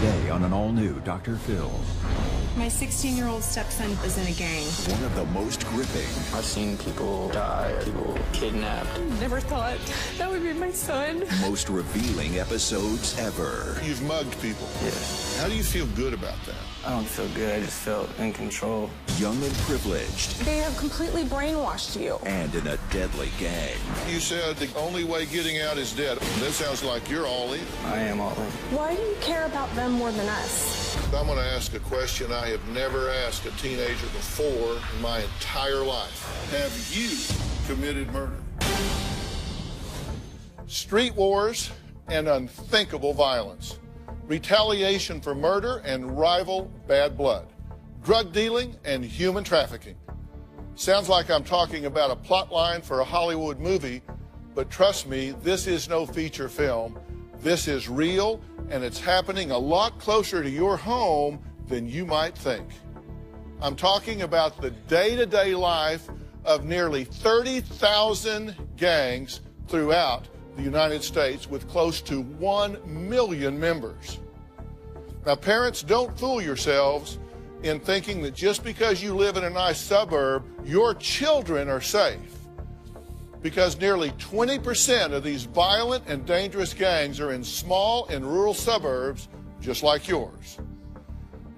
Today on an all-new Dr. Phil. My 16-year-old stepson is in a gang. One of the most gripping. I've seen people die, people kidnapped. Never thought that would be my son. Most revealing episodes ever. You've mugged people. Yes. How do you feel good about that? I don't feel good. I just felt in control. Young and privileged. They have completely brainwashed you. And in a deadly gang. You said the only way getting out is dead. That sounds like you're all in. I am all in. Why do you care about them more than us? I'm going to ask a question I have never asked a teenager before in my entire life. Have you committed murder? Street wars and unthinkable violence. Retaliation for murder and rival bad blood. Drug dealing and human trafficking. Sounds like I'm talking about a plot line for a Hollywood movie, but trust me, this is no feature film. This is real, and it's happening a lot closer to your home than you might think. I'm talking about the day-to-day life of nearly 30,000 gangs throughout the United States with close to 1 million members. Now, parents, don't fool yourselves in thinking that just because you live in a nice suburb, your children are safe. Because nearly 20% of these violent and dangerous gangs are in small and rural suburbs just like yours.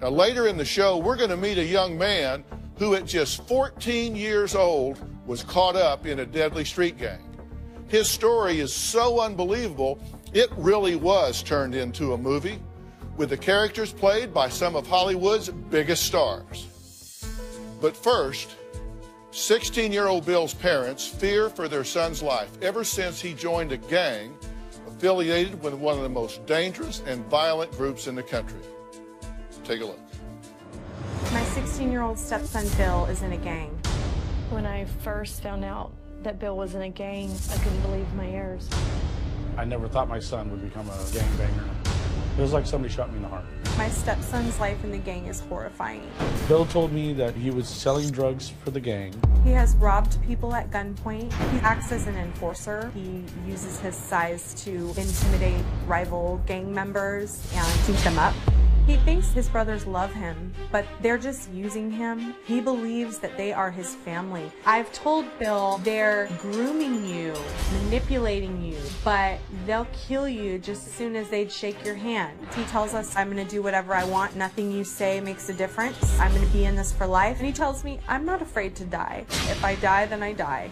Now, later in the show, we're going to meet a young man who at just 14 years old was caught up in a deadly street gang. His story is so unbelievable, it really was turned into a movie with the characters played by some of Hollywood's biggest stars. But first, 16-year-old Bill's parents fear for their son's life ever since he joined a gang affiliated with one of the most dangerous and violent groups in the country. Take a look. My 16-year-old stepson, Bill, is in a gang. When I first found out that Bill was in a gang, I couldn't believe my ears. I never thought my son would become a gangbanger. It was like somebody shot me in the heart. My stepson's life in the gang is horrifying. Bill told me that he was selling drugs for the gang. He has robbed people at gunpoint. He acts as an enforcer. He uses his size to intimidate rival gang members and keep them up. He thinks his brothers love him, but they're just using him. He believes that they are his family. I've told Bill they're grooming you, manipulating you, but they'll kill you just as soon as they'd shake your hand. He tells us, I'm gonna do whatever I want. Nothing you say makes a difference. I'm gonna be in this for life. And he tells me, I'm not afraid to die. If I die, then I die.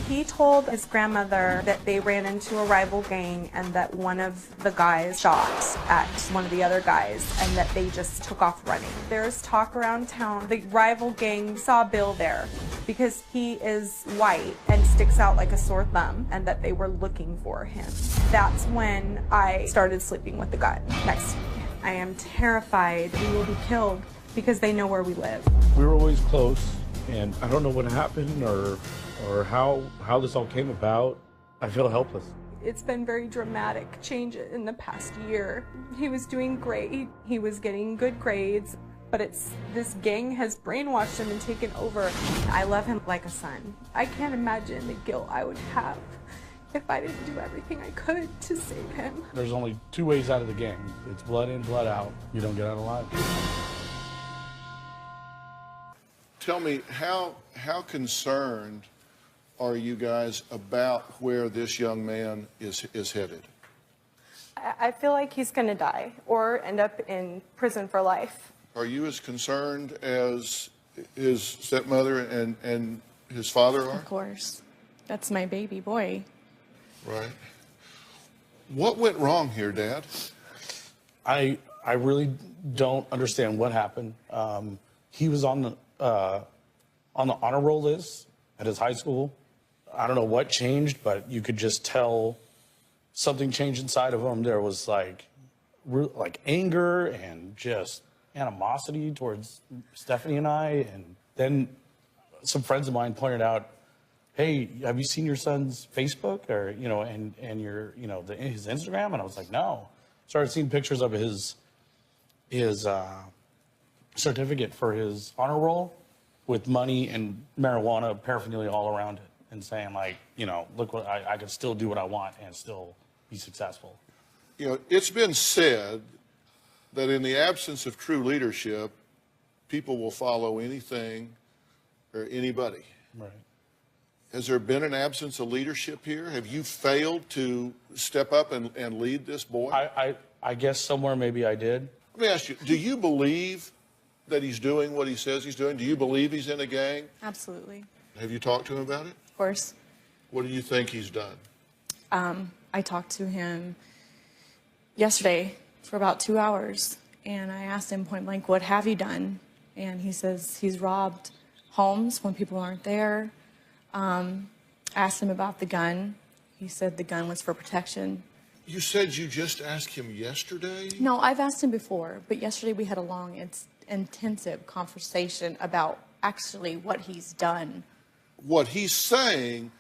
He told his grandmother that they ran into a rival gang and that one of the guys shot at one of the other guys and that they just took off running. There's talk around town. The rival gang saw Bill there because he is white and sticks out like a sore thumb and that they were looking for him. That's when I started sleeping with the guy next to me. I am terrified we will be killed because they know where we live. We were always close, and I don't know what happened or how this all came about. I feel helpless. It's been very dramatic change in the past year. He was doing great. He was getting good grades, but this gang has brainwashed him and taken over. I love him like a son. I can't imagine the guilt I would have if I didn't do everything I could to save him. There's only two ways out of the gang. It's blood in, blood out. You don't get out alive. Tell me, how concerned are you guys about where this young man is headed? I feel like he's gonna die or end up in prison for life. Are you as concerned as his stepmother and his father are? Of course. That's my baby boy. Right. What went wrong here, Dad? I really don't understand what happened. He was on the honor roll list at his high school. I don't know what changed, but you could just tell something changed inside of him. There was like anger and just animosity towards Stephanie and I. And then some friends of mine pointed out, hey, have you seen your son's Facebook or, and your, his Instagram? And I was like, no. Started seeing pictures of his certificate for his honor roll with money and marijuana paraphernalia all around it, and saying like, look what I can still do what I want and still be successful. It's been said that in the absence of true leadership, people will follow anything or anybody. Right. Has there been an absence of leadership here? Have you failed to step up and lead this boy? I guess somewhere maybe I did. Let me ask you, do you believe that he's doing what he says he's doing? Do you believe he's in a gang? Absolutely. Have you talked to him about it? Of course. What do you think he's done? I talked to him yesterday for about 2 hours, and I asked him point blank, what have you done? And he says he's robbed homes when people aren't there. I asked him about the gun. He said the gun was for protection. You said you just asked him yesterday? No, I've asked him before, but yesterday we had a long, intensive conversation about actually what he's done. What he's saying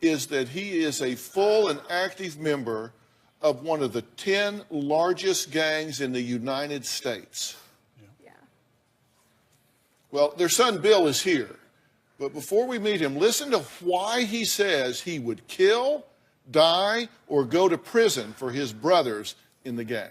is that he is a full and active member of one of the 10 largest gangs in the United States. Yeah. Well, their son Bill is here. But before we meet him, listen to why he says he would kill, die, or go to prison for his brothers in the gang.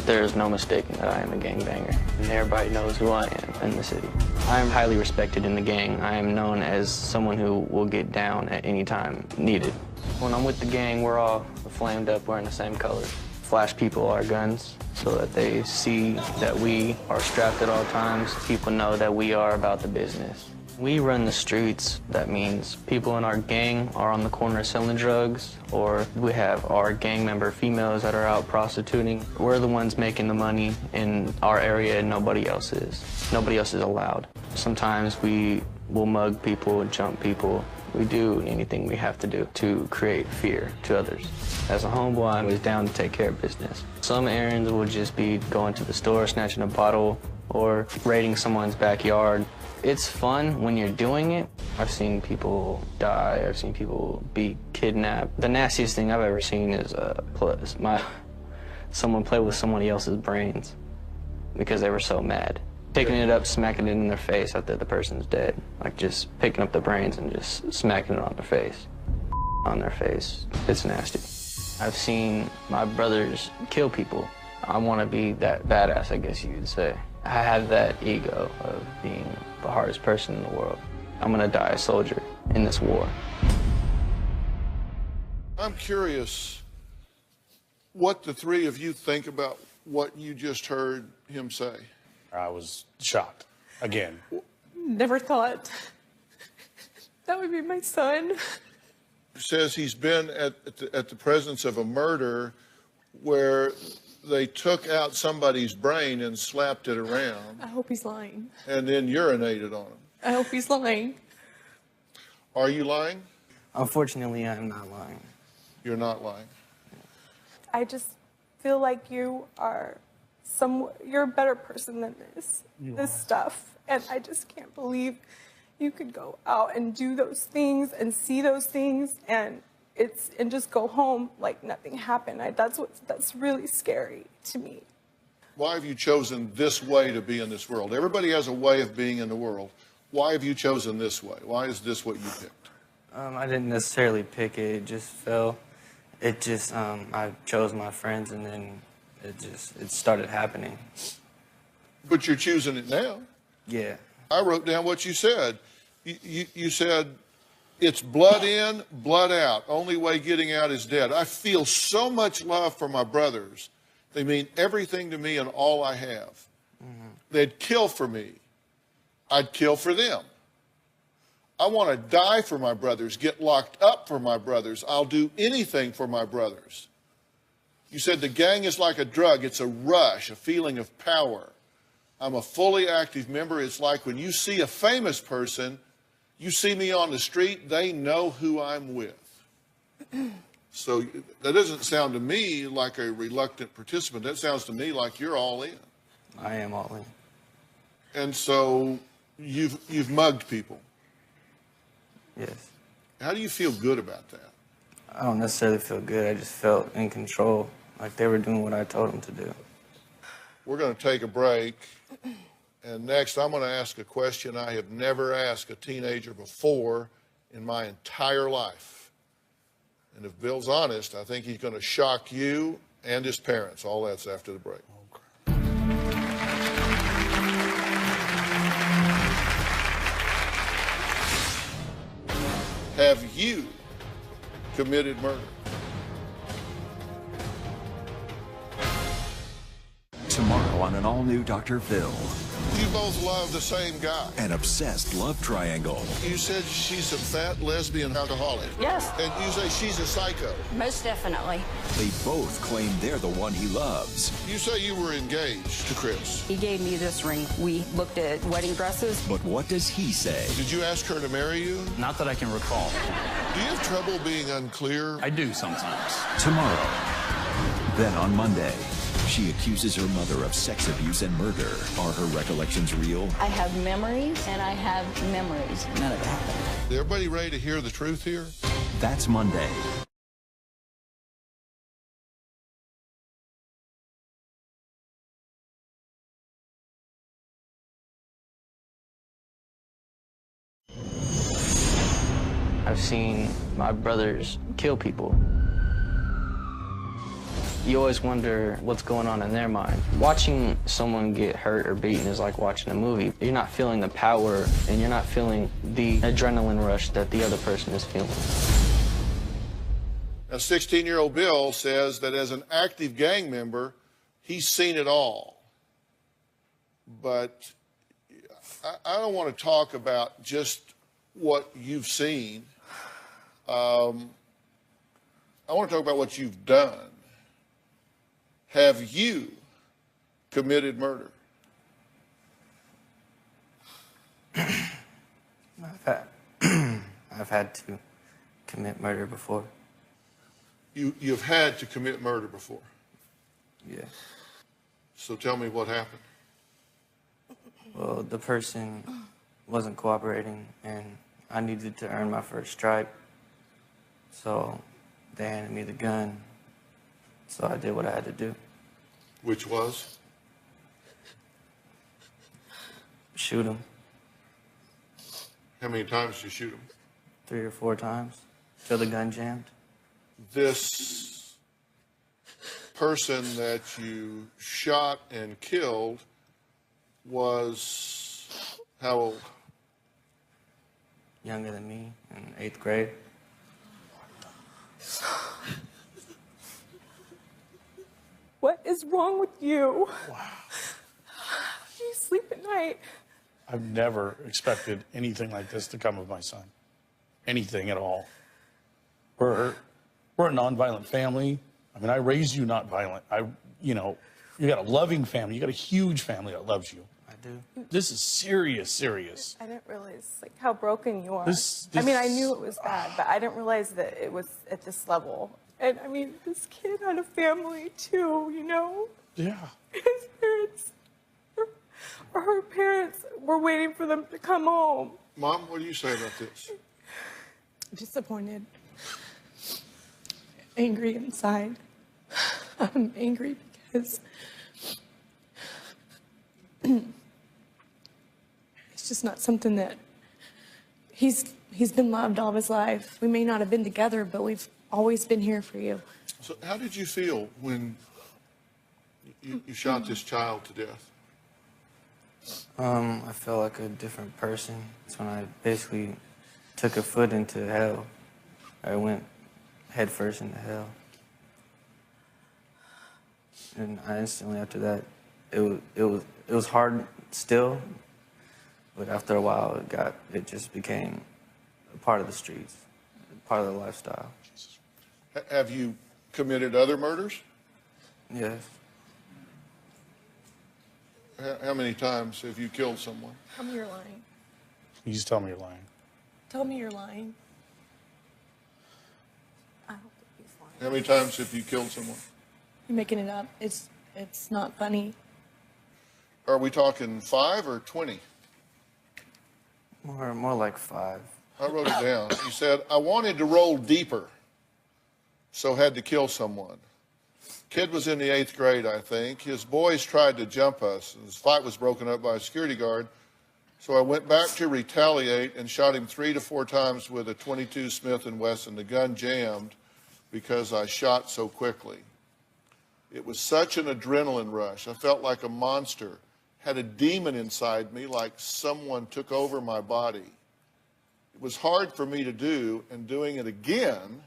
There is no mistaking that I am a gangbanger, and everybody knows who I am in the city. I am highly respected in the gang. I am known as someone who will get down at any time needed. When I'm with the gang, we're all flamed up, wearing the same colors. Flash people our guns so that they see that we are strapped at all times. People know that we are about the business. We run the streets. That means people in our gang are on the corner selling drugs, or we have our gang member females that are out prostituting. We're the ones making the money in our area and nobody else is. Nobody else is allowed. Sometimes we will mug people, jump people. We do anything we have to do to create fear to others. As a homeboy, I was down to take care of business. Some errands will just be going to the store, snatching a bottle, or raiding someone's backyard. It's fun when you're doing it. I've seen people die. I've seen people be kidnapped. The nastiest thing I've ever seen is someone play with somebody else's brains because they were so mad. Picking it up, smacking it in their face after the person's dead. Like just picking up the brains and just smacking it on their face. On their face. It's nasty. I've seen my brothers kill people. I want to be that badass, I guess you would say. I have that ego of being the hardest person in the world. I'm gonna die a soldier in this war. I'm curious what the three of you think about what you just heard him say. I was shocked again. Never thought that would be my son. Says he's been at the presence of a murder where they took out somebody's brain and slapped it around. I hope he's lying. And then urinated on him. I hope he's lying. Are you lying? Unfortunately, I'm not lying. You're not lying. I just feel like you're a better person than this stuff. And I just can't believe you could go out and do those things and see those things and just go home like nothing happened. That's really scary to me. Why have you chosen this way to be in this world? Everybody has a way of being in the world. Why have you chosen this way? Why is this what you picked? I didn't necessarily pick it. It just fell. It just, I chose my friends and then it started happening. But you're choosing it now. Yeah. I wrote down what you said. You said, it's blood in, blood out. Only way getting out is dead. I feel so much love for my brothers. They mean everything to me and all I have. Mm-hmm. They'd kill for me. I'd kill for them. I want to die for my brothers, get locked up for my brothers. I'll do anything for my brothers. You said the gang is like a drug. It's a rush, a feeling of power. I'm a fully active member. It's like when you see a famous person, you see me on the street, they know who I'm with. So that doesn't sound to me like a reluctant participant. That sounds to me like you're all in. I am all in. And so you've mugged people. Yes. How do you feel good about that? I don't necessarily feel good. I just felt in control, like they were doing what I told them to do. We're going to take a break. And next, I'm going to ask a question I have never asked a teenager before in my entire life. And if Bill's honest, I think he's going to shock you and his parents. All that's after the break. Have you committed murder? Tomorrow on an all-new Dr. Phil. You both love the same guy. An obsessed love triangle. You said she's a fat lesbian alcoholic. Yes. And you say she's a psycho. Most definitely. They both claim they're the one he loves. You say you were engaged to Chris. He gave me this ring. We looked at wedding dresses. But what does he say? Did you ask her to marry you? Not that I can recall. Do you have trouble being unclear? I do sometimes. Tomorrow. Then on Monday, she accuses her mother of sex abuse and murder. Are her recollections real? I have memories, and I have memories. None of it happened. Is everybody ready to hear the truth here? That's Monday. I've seen my brothers kill people. You always wonder what's going on in their mind. Watching someone get hurt or beaten is like watching a movie. You're not feeling the power, and you're not feeling the adrenaline rush that the other person is feeling. Now, 16-year-old Bill says that as an active gang member, he's seen it all. But I don't want to talk about just what you've seen. I want to talk about what you've done. Have you committed murder? I've had to commit murder before. You've had to commit murder before. Yes. So tell me what happened. Well, the person wasn't cooperating, and I needed to earn my first stripe. So they handed me the gun. So I did what I had to do. Which was? Shoot him How many times did you shoot him? 3 or 4 times till the gun jammed. This person that you shot and killed was how old? Younger than me, in 8th grade. What is wrong with you? Wow. You sleep at night. I've never expected anything like this to come of my son. Anything at all. We're a nonviolent family. I mean, I raised you not violent. You got a loving family. You got a huge family that loves you. I do. This is serious. I didn't realize how broken you are. This- I mean, I knew it was bad, but I didn't realize that it was at this level. And I mean, this kid had a family too, Yeah. His parents, or her parents, were waiting for them to come home. Mom, what do you say about this? Disappointed. Angry inside. I'm angry because it's just not something that he's been loved all of his life. We may not have been together, but we've always been here for you. So how did you feel when you shot this child to death? I felt like a different person. It's when I basically took a foot into hell. I went head first into hell. And I instantly after that, it was hard still, but after a while it just became a part of the streets, a part of the lifestyle. Have you committed other murders? Yes. How many times have you killed someone? Tell me you're lying. You just tell me you're lying. Tell me you're lying. I don't think he's lying. How many times have you killed someone? You're making it up. It's not funny. Are we talking 5 or 20? More like 5. I wrote it down. He said, I wanted to roll deeper, so had to kill someone. Kid was in the 8th grade, I think. His boys tried to jump us. His fight was broken up by a security guard. So I went back to retaliate and shot him 3 to 4 times with a .22 Smith & Wesson. The gun jammed because I shot so quickly. It was such an adrenaline rush. I felt like a monster, had a demon inside me, like someone took over my body. It was hard for me to do, and doing it again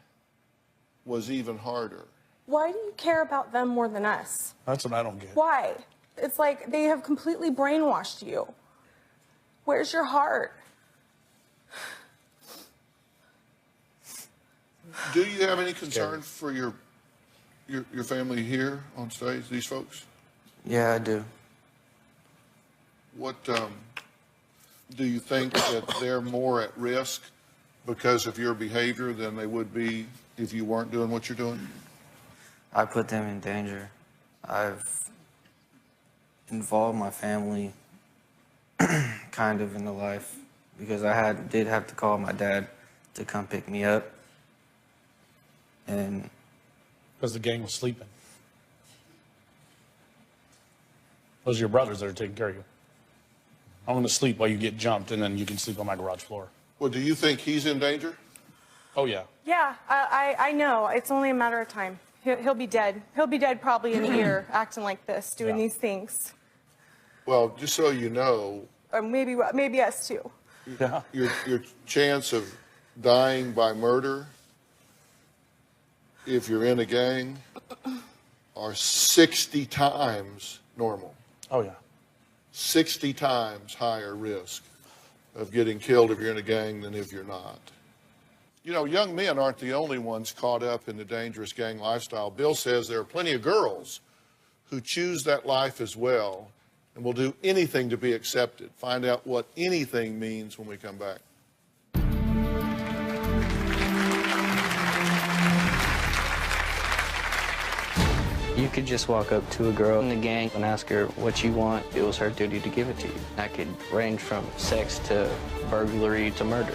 was even harder. Why do you care about them more than us? That's what I don't get. Why? It's like they have completely brainwashed you. Where's your heart? Do you have any concern for your family here on stage, these folks? Yeah, I do. What do you think that they're more at risk because of your behavior than they would be if you weren't doing what you're doing? I put them in danger. I've involved my family kind of in the life because I did have to call my dad to come pick me up. And because the gang was sleeping. Those are your brothers that are taking care of you. I'm going to sleep while you get jumped, and then you can sleep on my garage floor. Well, do you think he's in danger? Oh, yeah. Yeah, I know. It's only a matter of time. He'll be dead. He'll be dead probably in a year, acting like this, doing these things. Well, just so you know, Or maybe us too. Yeah. your chance of dying by murder, if you're in a gang, are 60 times normal. Oh, yeah. 60 times higher risk of getting killed if you're in a gang than if you're not. You know, young men aren't the only ones caught up in the dangerous gang lifestyle. Bill says there are plenty of girls who choose that life as well and will do anything to be accepted. Find out what anything means when we come back. You could just walk up to a girl in the gang and ask her what you want. It was her duty to give it to you. That could range from sex to burglary to murder.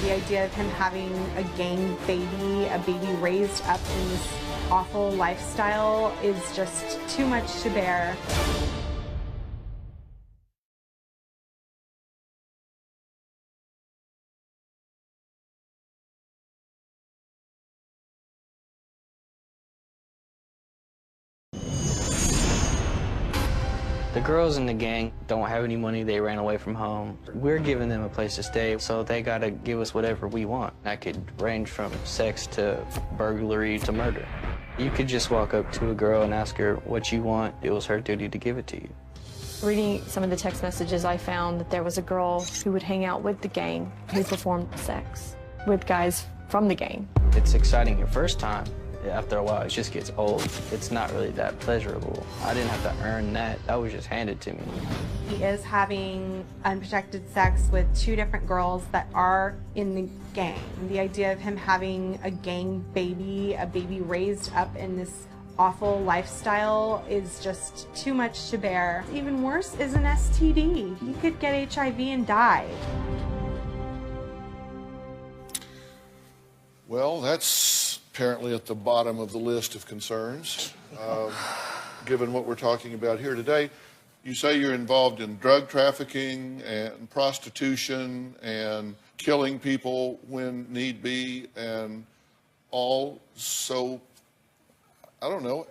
The idea of him having a gang baby, a baby raised up in this awful lifestyle, is just too much to bear. The girls in the gang don't have any money. They ran away from home. We're giving them a place to stay, so they gotta give us whatever we want. That could range from sex to burglary to murder. You could just walk up to a girl and ask her what you want. It was her duty to give it to you. Reading some of the text messages, I found that there was a girl who would hang out with the gang who performed sex with guys from the gang. It's exciting your first time. After a while, it just gets old. It's not really that pleasurable. I didn't have to earn that. That was just handed to me. He is having unprotected sex with 2 different girls that are in the gang. The idea of him having a gang baby, a baby raised up in this awful lifestyle, is just too much to bear. Even worse is an STD. He could get HIV and die. Well, that's apparently at the bottom of the list of concerns, given what we're talking about here today. You say you're involved in drug trafficking and prostitution and killing people when need be, and all. So, I don't know,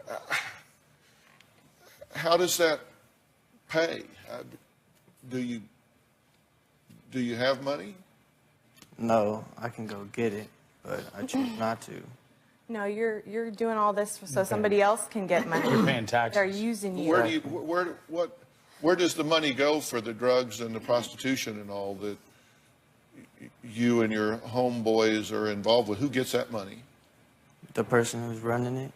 how does that pay? Do you have money? No, I can go get it, but I choose not to. No, you're doing all this so somebody else can get money. You're paying taxes. They're using you. Where does the money go for the drugs and the prostitution and all that you and your homeboys are involved with? Who gets that money? The person who's running it.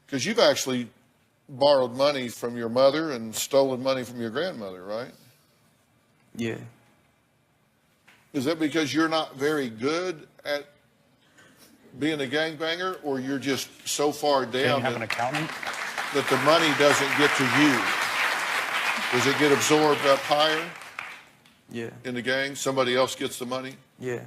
Because you've actually borrowed money from your mother and stolen money from your grandmother, right? Yeah. Is that because you're not very good at being a gangbanger, or you're just so far down Can you have an accountant? that the money doesn't get to you? Does it get absorbed up higher Yeah. in the gang? Somebody else gets the money? Yeah.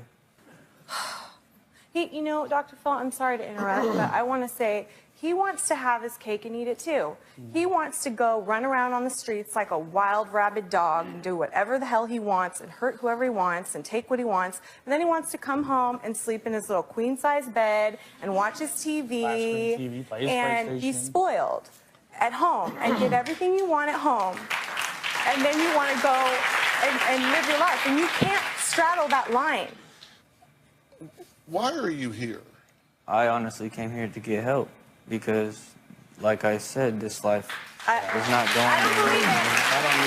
You know, Dr. Phil, I'm sorry to interrupt, but I want to say he wants to have his cake and eat it too. He wants to go run around on the streets like a wild rabid dog and do whatever the hell he wants and hurt whoever he wants and take what he wants. And then he wants to come home and sleep in his little queen-size bed and watch his TV, play his and PlayStation. he's spoiled at home and get everything you want at home. And then you want to go and live your life. And you can't straddle that line. Why are you here? I honestly came here to get help because, like I said, this life is not going I don't believe it.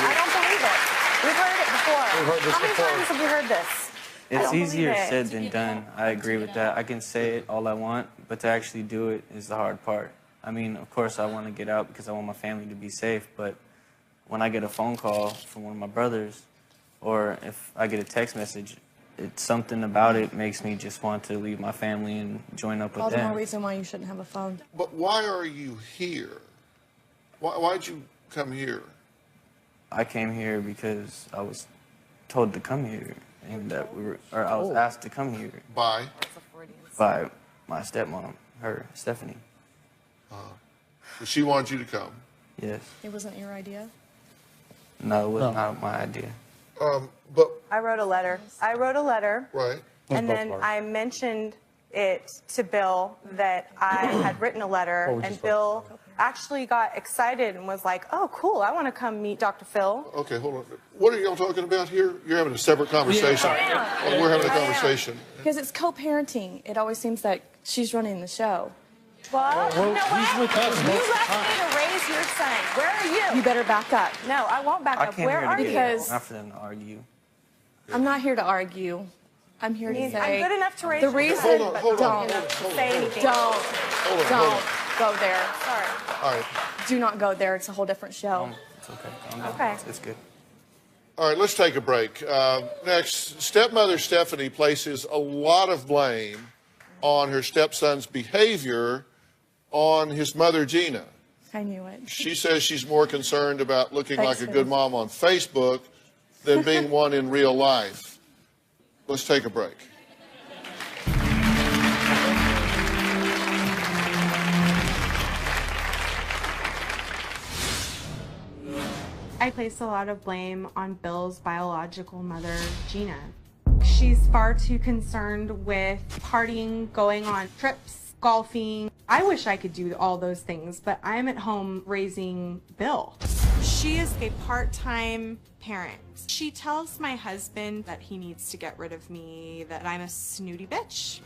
I don't believe it. We've heard it before. We've heard this How many before. times have we heard this? It's easier believe it. said than done. I agree with that. I can say it all I want, but to actually do it is the hard part. I mean, of course, I want to get out because I want my family to be safe, but when I get a phone call from one of my brothers, or if I get a text message, it's something about it makes me just want to leave my family and join up with All the them. more reason why you shouldn't have a phone. But why are you here? Why'd you come here? I came here because I was told to come here, and that I was asked to come here By? by my stepmom, Stephanie. She wanted you to come. Yes. It wasn't your idea? No, it was not my idea. But, I wrote a letter. right. And both then ours. I mentioned it to Bill that I had written a letter, we and just Bill actually got excited and was like, oh, cool, I want to come meet Dr. Phil. Okay, hold on. What are y'all talking about here? You're having a separate conversation. Oh, we're having a conversation. Because it's co-parenting. It always seems like she's running the show. Well, you know he's what? with us You most of the left time. me to raise your son. Where are you? You better back up. No, I won't back I up. came Where here are to you? get Because- help, not for them to argue. I'm not here to argue. I'm here to I'm say good enough to raise the your reason. son, Hold on, but hold on, don't hold on, hold on. say anything. Don't go there. Sorry. All right. Do not go there. It's a whole different show. It's okay. Calm down. Okay. It's good. All right, let's take a break. Next, stepmother Stephanie places a lot of blame on her stepson's behavior on his mother, Gina. I knew it. She says she's more concerned about looking Thanks, like a good Phil. mom on Facebook than being one in real life. Let's take a break. I place a lot of blame on Bill's biological mother, Gina. She's far too concerned with partying, going on trips, golfing. I wish I could do all those things, but I'm at home raising Bill. She is a part-time parent. She tells my husband that he needs to get rid of me, that I'm a snooty bitch.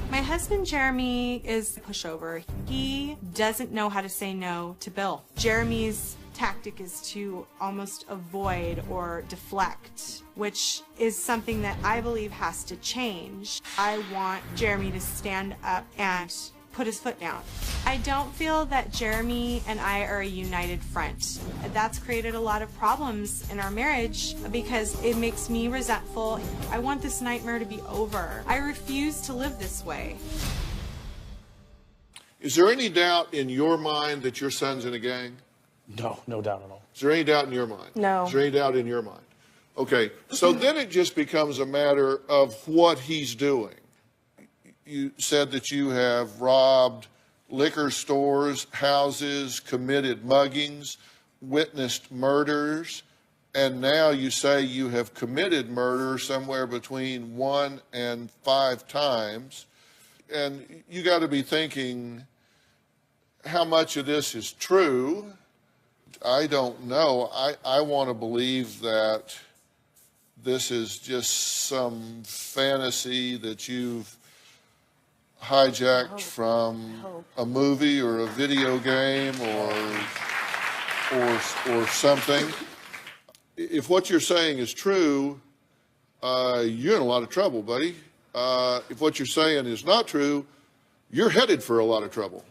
My husband, Jeremy, is a pushover. He doesn't know how to say no to Bill. Jeremy's tactic is to almost avoid or deflect, which is something that I believe has to change. I want Jeremy to stand up and put his foot down. I don't feel that Jeremy and I are a united front. That's created a lot of problems in our marriage because it makes me resentful. I want this nightmare to be over. I refuse to live this way. Is there any doubt in your mind that your son's in a gang? No, no doubt at all. Is there any doubt in your mind? No. Is there any doubt in your mind? Okay, so then it just becomes a matter of what he's doing. You said that you have robbed liquor stores, houses, committed muggings, witnessed murders, and now you say you have committed murder somewhere between 1 and 5 times. And you got to be thinking, how much of this is true? I don't know. I want to believe that this is just some fantasy that you've hijacked from a movie or a video game or something. If what you're saying is true, you're in a lot of trouble, buddy. If what you're saying is not true, you're headed for a lot of trouble.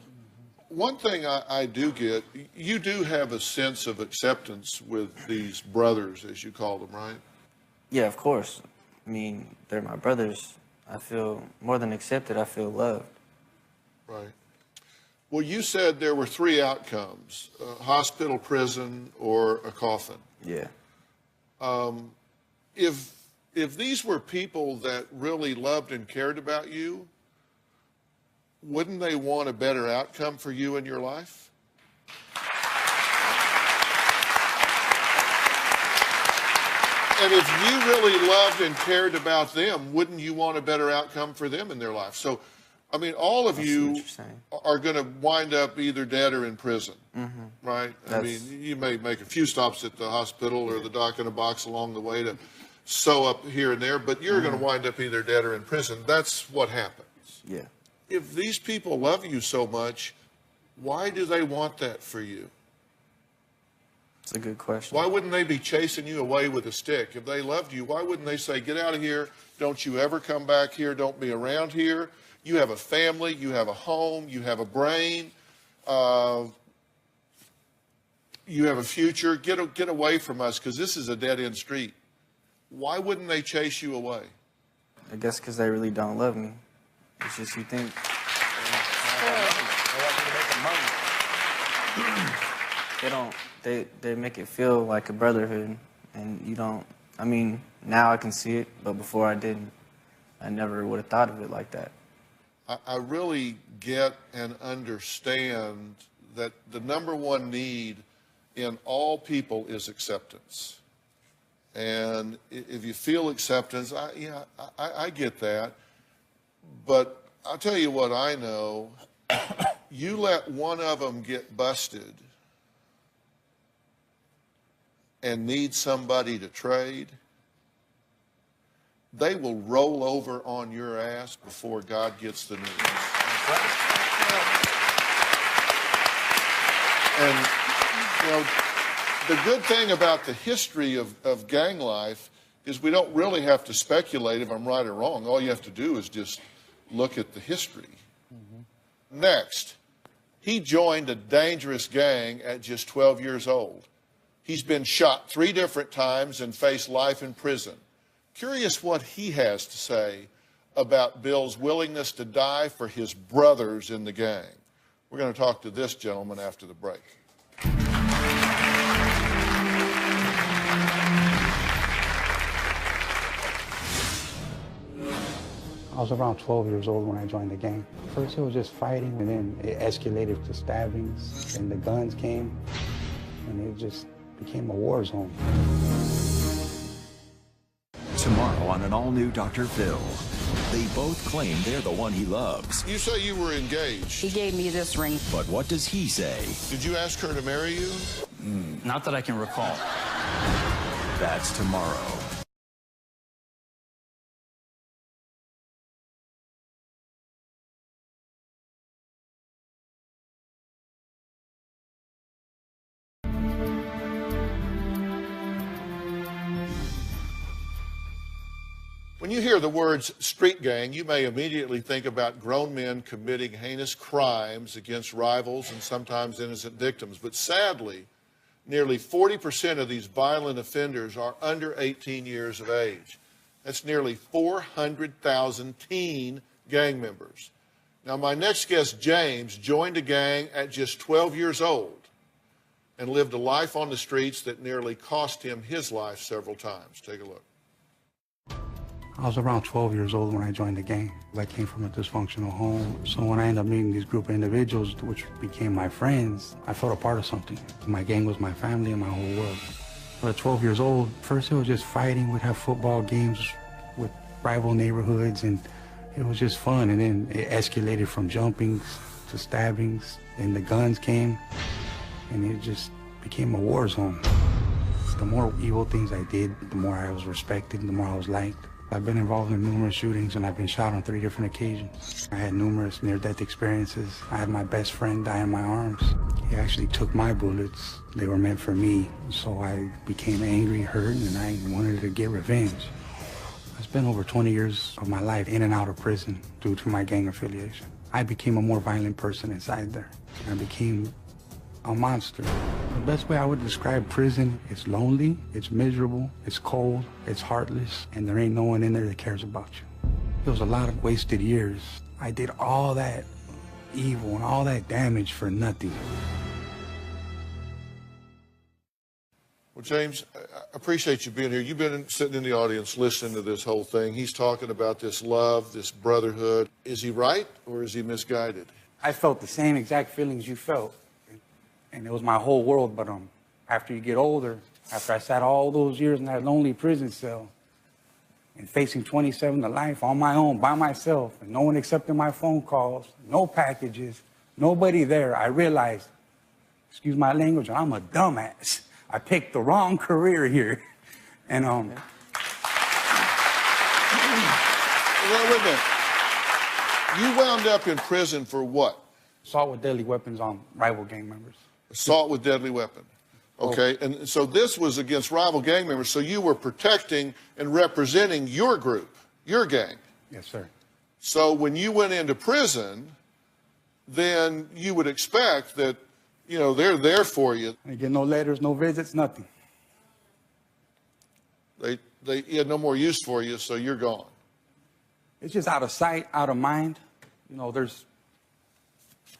One thing I do get, you do have a sense of acceptance with these brothers, as you call them, right? Yeah, of course. I mean, they're my brothers. I feel more than accepted. I feel loved. Right. Well, you said there were 3 outcomes, hospital, prison, or a coffin. Yeah. If these were people that really loved and cared about you, wouldn't they want a better outcome for you in your life? And if you really loved and cared about them, wouldn't you want a better outcome for them in their life? So, I mean, all of you are going to wind up either dead or in prison, right? I mean, you may make a few stops at the hospital or the doc in a box along the way to sew up here and there, but you're going to wind up either dead or in prison. That's what happens. Yeah. If these people love you so much, why do they want that for you? It's a good question. Why wouldn't they be chasing you away with a stick? If they loved you, why wouldn't they say, get out of here, don't you ever come back here, don't be around here? You have a family, you have a home, you have a brain, you have a future. Get away from us, because this is a dead-end street. Why wouldn't they chase you away? I guess because they really don't love me. It's just you think. They make it feel like a brotherhood, and you don't. I mean, now I can see it, but before I didn't. I never would have thought of it like that. I really get and understand that the #1 need in all people is acceptance. And if you feel acceptance, I get that. But I'll tell you what I know. You let one of them get busted and need somebody to trade, they will roll over on your ass before God gets the news. And, you know, the good thing about the history of gang life is we don't really have to speculate if I'm right or wrong. All you have to do is just look at the history. Next, he joined a dangerous gang at just 12 years old. He's been shot 3 different times and faced life in prison. Curious what he has to say about Bill's willingness to die for his brothers in the gang. We're going to talk to this gentleman after the break. I was around 12 years old when I joined the gang. First it was just fighting, and then it escalated to stabbings, and the guns came, and it just became a war zone. Tomorrow on an all-new Dr. Phil, they both claim they're the one he loves. You say you were engaged. He gave me this ring. But what does he say? Did you ask her to marry you? Not that I can recall. That's tomorrow. When you hear the words street gang, you may immediately think about grown men committing heinous crimes against rivals and sometimes innocent victims. But sadly, nearly 40% of these violent offenders are under 18 years of age. That's nearly 400,000 teen gang members. Now, my next guest, James, joined a gang at just 12 years old and lived a life on the streets that nearly cost him his life several times. Take a look. I was around 12 years old when I joined the gang. I came from a dysfunctional home, so when I ended up meeting these group of individuals, which became my friends, I felt a part of something. My gang was my family and my whole world. At 12 years old, first it was just fighting. We'd have football games with rival neighborhoods, and it was just fun. And then it escalated from jumpings to stabbings, and the guns came, and it just became a war zone. The more evil things I did, the more I was respected, the more I was liked. I've been involved in numerous shootings, and I've been shot on 3 different occasions. I had numerous near-death experiences. I had my best friend die in my arms. He actually took my bullets. They were meant for me. So I became angry, hurt, and I wanted to get revenge. I spent over 20 years of my life in and out of prison due to my gang affiliation. I became a more violent person inside there. I became a monster. The best way I would describe prison, it's lonely, it's miserable, it's cold, it's heartless, and there ain't no one in there that cares about you. It was a lot of wasted years. I did all that evil and all that damage for nothing. Well, James, I appreciate you being here. You've been sitting in the audience listening to this whole thing. He's talking about this love, this brotherhood. Is he right or is he misguided? I felt the same exact feelings you felt. And it was my whole world. But after you get older, after I sat all those years in that lonely prison cell and facing 27 to life on my own, by myself, and no one accepting my phone calls, no packages, nobody there, I realized, excuse my language, I'm a dumbass. I picked the wrong career here. And, Well, wait a minute. You wound up in prison for what? Assault with deadly weapons on rival gang members. Assault with deadly weapon. Okay, and so this was against rival gang members, so you were protecting and representing your group, your gang. Yes, sir. So when you went into prison, then you would expect that, you know, they're there for you. I get no letters, no visits, nothing. They had no more use for you, so you're gone. It's just out of sight, out of mind. You know,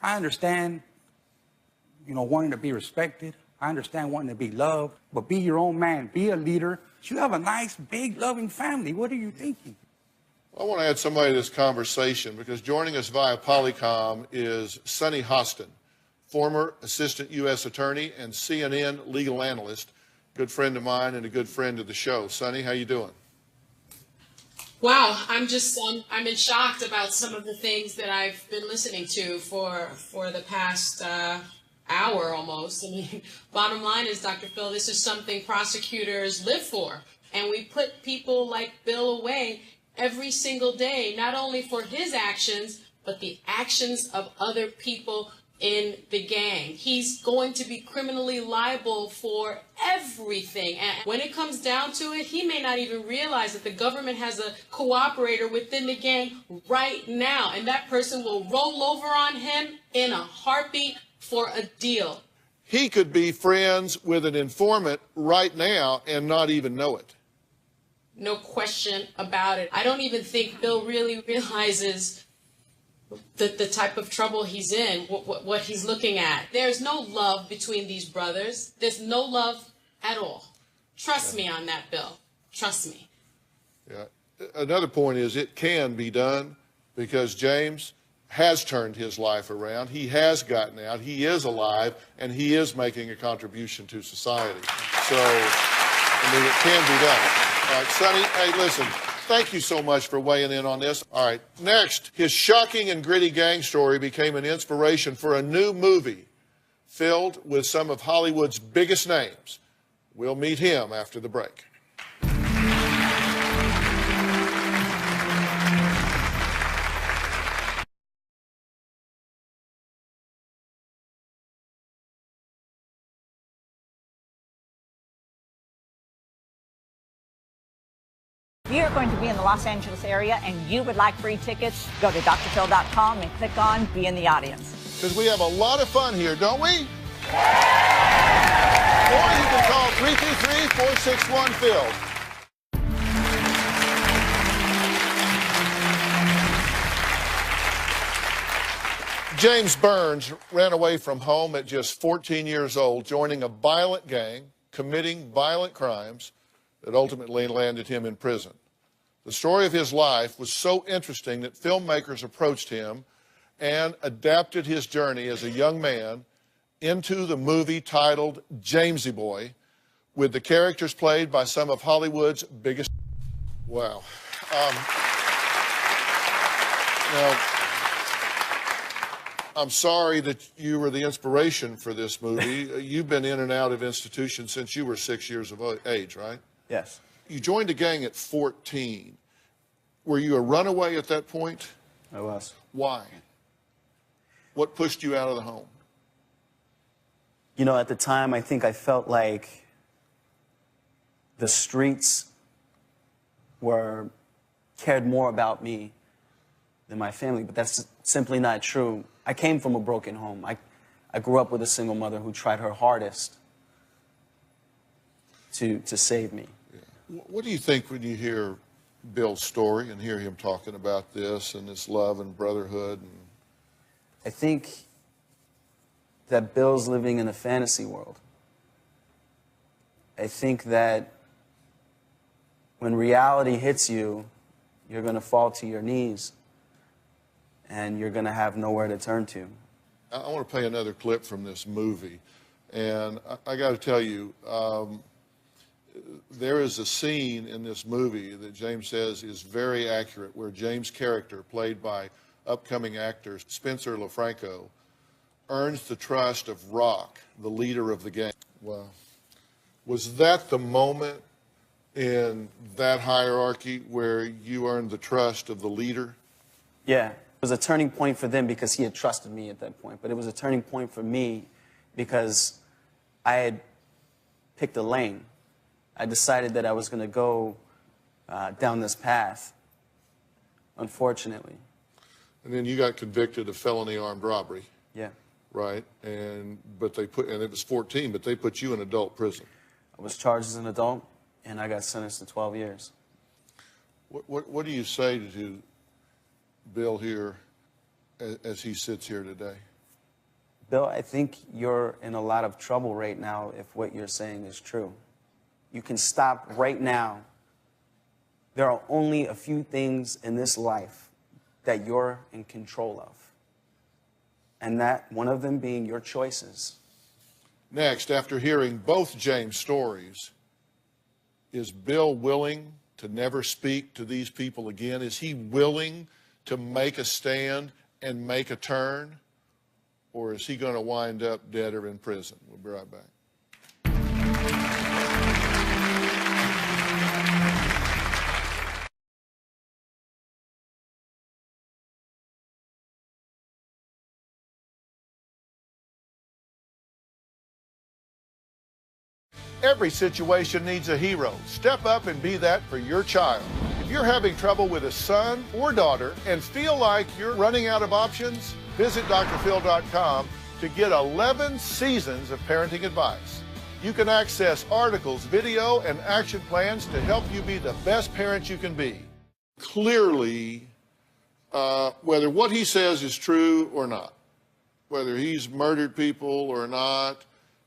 I understand, you know, wanting to be respected. I understand wanting to be loved, but be your own man, be a leader. You have a nice, big, loving family. What are you thinking? I want to add somebody to this conversation because joining us via Polycom is Sonny Hostin, former assistant U.S. attorney and CNN legal analyst, good friend of mine and a good friend of the show. Sonny, how you doing? Wow, I'm in shock about some of the things that I've been listening to for the past hour almost. I mean, bottom line is, Dr. Phil, this is something prosecutors live for. And we put people like Bill away every single day, not only for his actions, but the actions of other people in the gang. He's going to be criminally liable for everything. And when it comes down to it, he may not even realize that the government has a cooperator within the gang right now. And that person will roll over on him in a heartbeat for a deal. He could be friends with an informant right now and not even know it. No question about it. I don't even think Bill really realizes the type of trouble he's in, what he's looking at. There's no love between these brothers. There's no love at all. Trust me on that, Bill. Trust me. Yeah. Another point is it can be done because James has turned his life around. He has gotten out. He is alive, and he is making a contribution to society. So, I mean, it can be done. All right, Sonny, hey, listen, thank you so much for weighing in on this. All right, next, his shocking and gritty gang story became an inspiration for a new movie filled with some of Hollywood's biggest names. We'll meet him after the break. If you're going to be in the Los Angeles area and you would like free tickets, go to drphil.com and click on Be in the Audience. Because we have a lot of fun here, don't we? Or you can call 323-461-PHIL. James Burns ran away from home at just 14 years old, joining a violent gang, committing violent crimes that ultimately landed him in prison. The story of his life was so interesting that filmmakers approached him and adapted his journey as a young man into the movie titled Jamesy Boy, with the characters played by some of Hollywood's biggest... Wow. Now, I'm sorry that you were the inspiration for this movie. You've been in and out of institutions since you were 6 years of age, right? Yes. You joined a gang at 14. Were you a runaway at that point? I was. Why? What pushed you out of the home? You know, at the time, I think I felt like the streets cared more about me than my family, but that's simply not true. I came from a broken home. I grew up with a single mother who tried her hardest to save me. Yeah. What do you think when you hear Bill's story and hear him talking about this and this love and brotherhood? And I think that Bill's living in a fantasy world. I think that when reality hits you, you're going to fall to your knees and you're going to have nowhere to turn to. I want to play another clip from this movie. And I got to tell you, there is a scene in this movie that James says is very accurate, where James' character, played by upcoming actor Spencer LaFranco, earns the trust of Rock, the leader of the gang. Wow. Was that the moment in that hierarchy where you earned the trust of the leader? Yeah. It was a turning point for them because he had trusted me at that point. But it was a turning point for me because I had picked a lane. I decided that I was going to go down this path, unfortunately. And then you got convicted of felony armed robbery. Yeah. Right? And it was 14, but they put you in adult prison. I was charged as an adult, and I got sentenced to 12 years. What do you say to Bill here as he sits here today? Bill, I think you're in a lot of trouble right now if what you're saying is true. You can stop right now. There are only a few things in this life that you're in control of. And that one of them being your choices. Next, after hearing both James' stories, is Bill willing to never speak to these people again? Is he willing to make a stand and make a turn? Or is he going to wind up dead or in prison? We'll be right back. Every situation needs a hero. Step up and be that for your child. If you're having trouble with a son or daughter and feel like you're running out of options, visit drphil.com to get 11 seasons of parenting advice. You can access articles, video, and action plans to help you be the best parent you can be. Clearly, whether what he says is true or not, whether he's murdered people or not,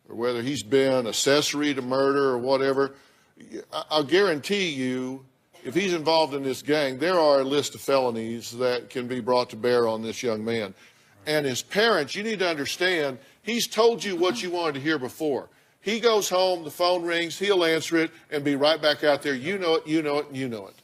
or whether he's been accessory to murder or whatever, I'll guarantee you, if he's involved in this gang, there are a list of felonies that can be brought to bear on this young man. And as parents, you need to understand, he's told you what you wanted to hear before. He goes home, the phone rings, he'll answer it, and be right back out there. You know it, you know it, and you know it.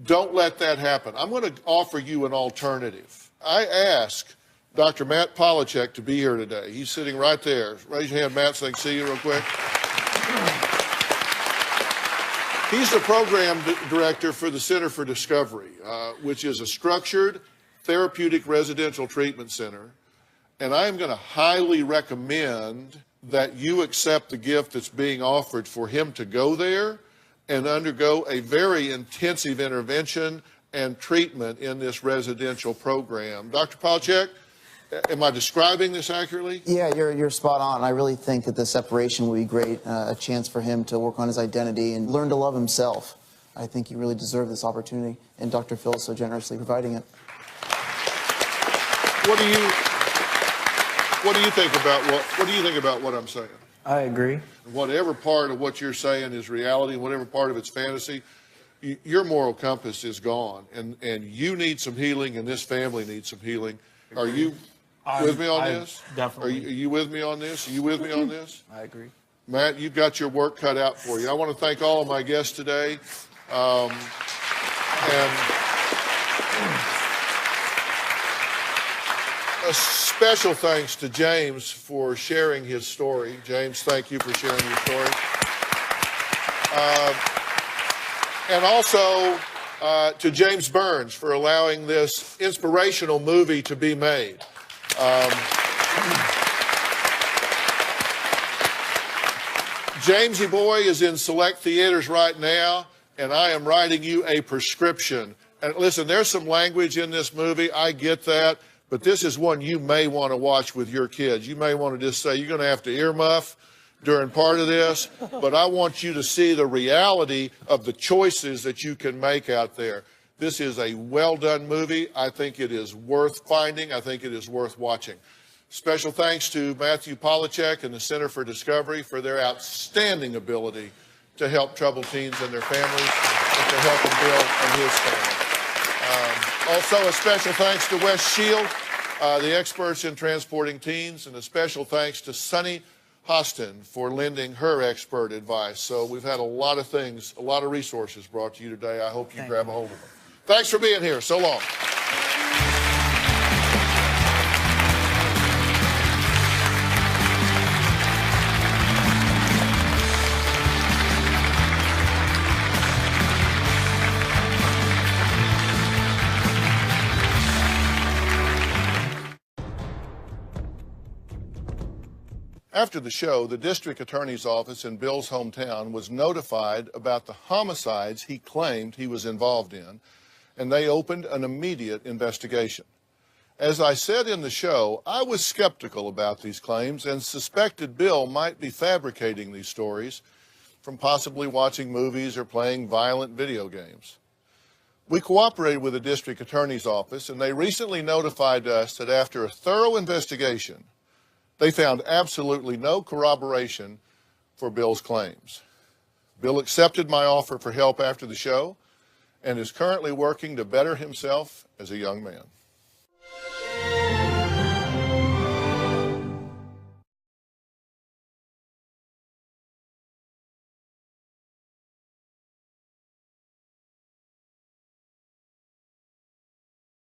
Don't let that happen. I'm going to offer you an alternative. I asked Dr. Matt Polachek to be here today. He's sitting right there. Raise your hand, Matt, so I can see you real quick. He's the program director for the Center for Discovery, which is a structured therapeutic residential treatment center. And I am going to highly recommend that you accept the gift that's being offered for him to go there and undergo a very intensive intervention and treatment in this residential program. Dr. Polachek, am I describing this accurately? Yeah, you're spot on. I really think that the separation will be great, a chance for him to work on his identity and learn to love himself. I think he really deserved this opportunity, and Dr. Phil is so generously providing it. What do you think about what I'm saying? I agree. Whatever part of what you're saying is reality, whatever part of it's fantasy, your moral compass is gone, and you need some healing, and this family needs some healing. Are you with me on this? Definitely. Are you with me on this? Are you with me on this? I agree. Matt, you've got your work cut out for you. I want to thank all of my guests today. And a special thanks to James for sharing his story. James, thank you for sharing your story. And also to James Burns for allowing this inspirational movie to be made. Jamesy Boy is in select theaters right now, and I am writing you a prescription. And listen, there's some language in this movie, I get that, but this is one you may want to watch with your kids. You may want to just say, you're going to have to earmuff during part of this, but I want you to see the reality of the choices that you can make out there. This is a well-done movie. I think it is worth finding. I think it is worth watching. Special thanks to Matthew Polachek and the Center for Discovery for their outstanding ability to help troubled teens and their families and to helping Bill and his family. Also, a special thanks to Wes Shield, the experts in transporting teens, and a special thanks to Sunny Hostin for lending her expert advice. So we've had a lot of things, a lot of resources brought to you today. I hope you grab a hold of them. Thanks for being here. So long. After the show, the district attorney's office in Bill's hometown was notified about the homicides he claimed he was involved in, and they opened an immediate investigation. As I said in the show, I was skeptical about these claims and suspected Bill might be fabricating these stories from possibly watching movies or playing violent video games. We cooperated with the district attorney's office, and they recently notified us that after a thorough investigation, they found absolutely no corroboration for Bill's claims. Bill accepted my offer for help after the show and is currently working to better himself as a young man.